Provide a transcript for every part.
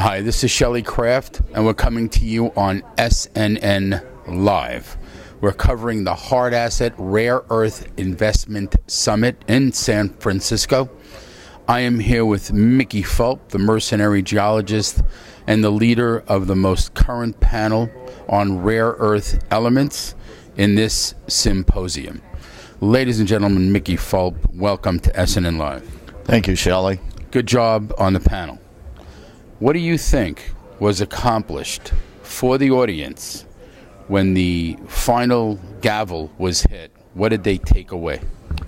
Hi, this is Shelley Kraft, and we're coming to you on SNN Live. We're covering the Hard Asset Rare Earth Investment Summit in San Francisco. I am here with Mickey Fulp, the Mercenary Geologist, and the leader of the most current panel on rare earth elements in this symposium. Ladies and gentlemen, Mickey Fulp, welcome to SNN Live. Thank you, Shelley. Good job on the panel. What do you think was accomplished for the audience when the final gavel was hit? What did they take away?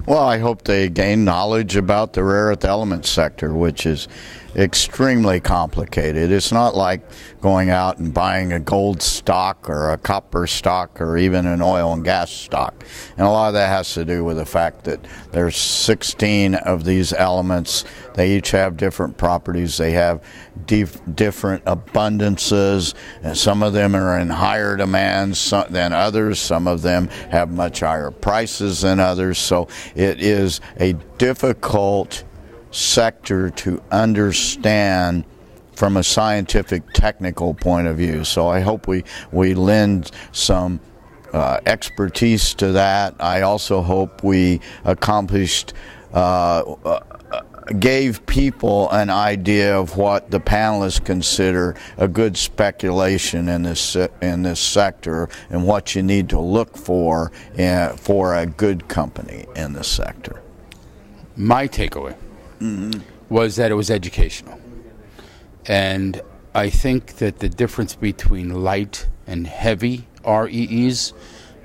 Well, I hope they gain knowledge about the rare earth element sector, which is extremely complicated. It's not like going out and buying a gold stock or a copper stock or even an oil and gas stock. And a lot of that has to do with the fact that there's 16 of these elements. They each have different properties. They have different abundances, and some of them are in higher demand than others. Some of them have much higher prices than others. So it is a difficult sector to understand from a scientific, technical point of view. So I hope we lend some expertise to that. I also hope we gave people an idea of what the panelists consider a good speculation in this sector and what you need to look for a good company in this sector. My takeaway was that it was educational. And I think that the difference between light and heavy REEs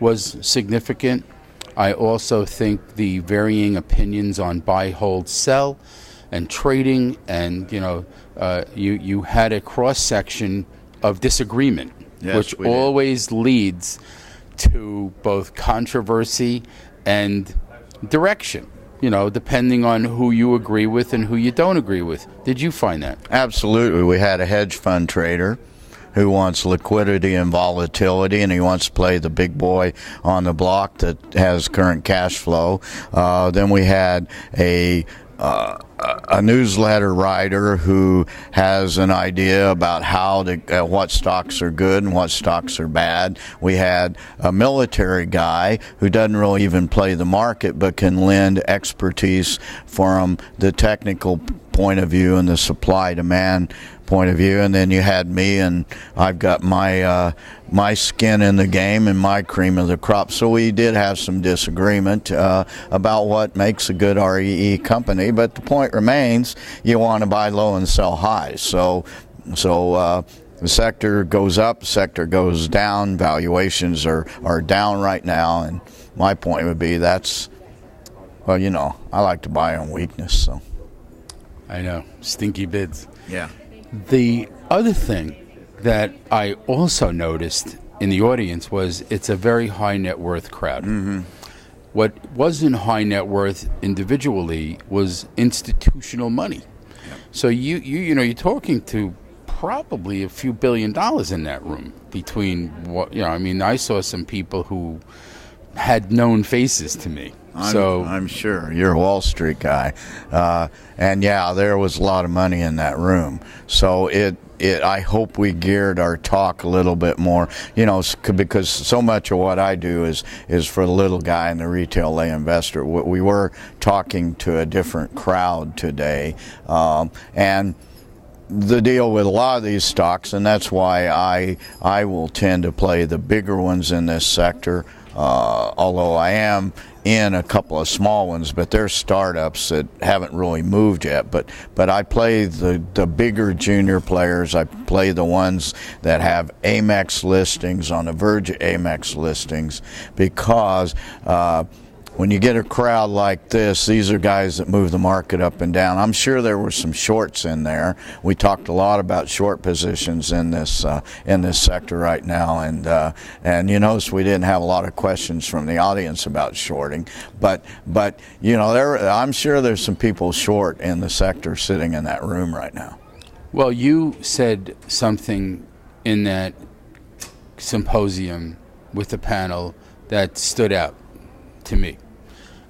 was significant. I also think the varying opinions on buy, hold, sell, and trading, and you had a cross-section of disagreement, yes, which always leads to both controversy and direction, depending on who you agree with and who you don't agree with. Did you find that? Absolutely. We had a hedge fund trader who wants liquidity and volatility, and he wants to play the big boy on the block that has current cash flow. Then we had a newsletter writer who has an idea about what stocks are good and what stocks are bad. We had a military guy who doesn't really even play the market but can lend expertise from the technical point of view and the supply-demand point of view. And then you had me, and I've got my skin in the game and my cream of the crop. So we did have some disagreement about what makes a good REE company, but the point remains, you want to buy low and sell high. So the sector goes up, sector goes down, valuations are down right now, and my point would be I like to buy on weakness. So I know, stinky bids. Yeah. The other thing that I also noticed in the audience was it's a very high net worth crowd. Mm-hmm. What wasn't high net worth individually was institutional money. Yep. So you're talking to probably a few $1 billion in that room between I saw some people who had known faces to me. I'm sure you're a Wall Street guy, and yeah, there was a lot of money in that room. So I hope we geared our talk a little bit more, because so much of what I do is for the little guy and the retail lay investor. We were talking to a different crowd today, and the deal with a lot of these stocks, and that's why I will tend to play the bigger ones in this sector. Although I am in a couple of small ones, but they're startups that haven't really moved yet. But I play the bigger junior players. I play the ones that have Amex listings, on the verge of Amex listings, because when you get a crowd like this, these are guys that move the market up and down. I'm sure there were some shorts in there. We talked a lot about short positions in this sector right now, and you notice we didn't have a lot of questions from the audience about shorting. But I'm sure there's some people short in the sector sitting in that room right now. Well, you said something in that symposium with the panel that stood out to me.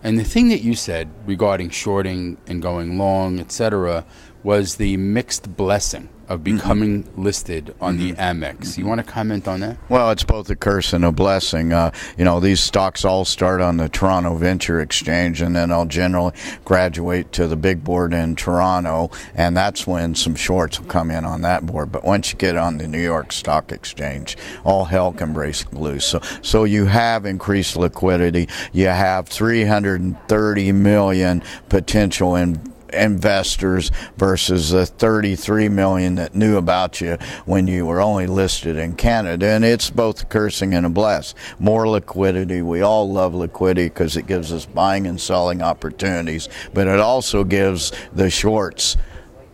And the thing that you said regarding shorting and going long, etc., was the mixed blessing of becoming listed on the Amex. You want to comment on that? Well, it's both a curse and a blessing. These stocks all start on the Toronto Venture Exchange, and then they'll generally graduate to the big board in Toronto, and that's when some shorts will come in on that board. But once you get on the New York Stock Exchange, all hell can break loose. So you have increased liquidity. You have 330 million potential investors versus the 33 million that knew about you when you were only listed in Canada. And it's both a cursing and a bless. More liquidity. We all love liquidity because it gives us buying and selling opportunities, but it also gives the shorts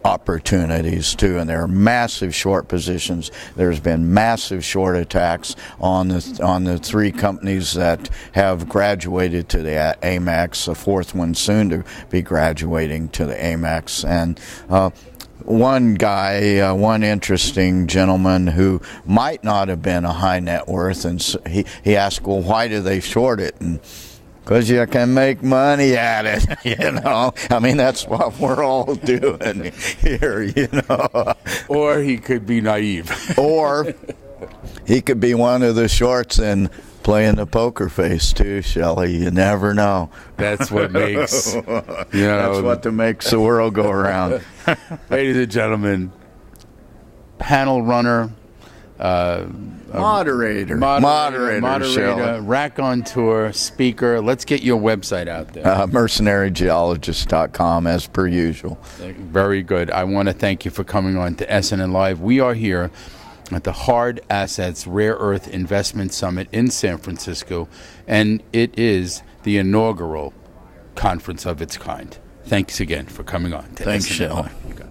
opportunities too, and there are massive short positions. There's been massive short attacks on the three companies that have graduated to the Amex, the fourth one soon to be graduating to the Amex. And one guy, one interesting gentleman who might not have been a high net worth, and he asked, well, why do they short it? And because you can make money at it, I mean, that's what we're all doing here, Or he could be naive. Or he could be one of the shorts and playing the poker face too, Shelley. You never know. That's what makes, That's what makes the world go around. Ladies and gentlemen, panel runner, moderator, raconteur, speaker. Let's get your website out there. MercenaryGeologist.com, as per usual. Very good. I want to thank you for coming on to SNN Live. We are here at the Hard Assets Rare Earth Investment Summit in San Francisco, and it is the inaugural conference of its kind. Thanks again for coming on to Thanks, SNN Shelley. Live.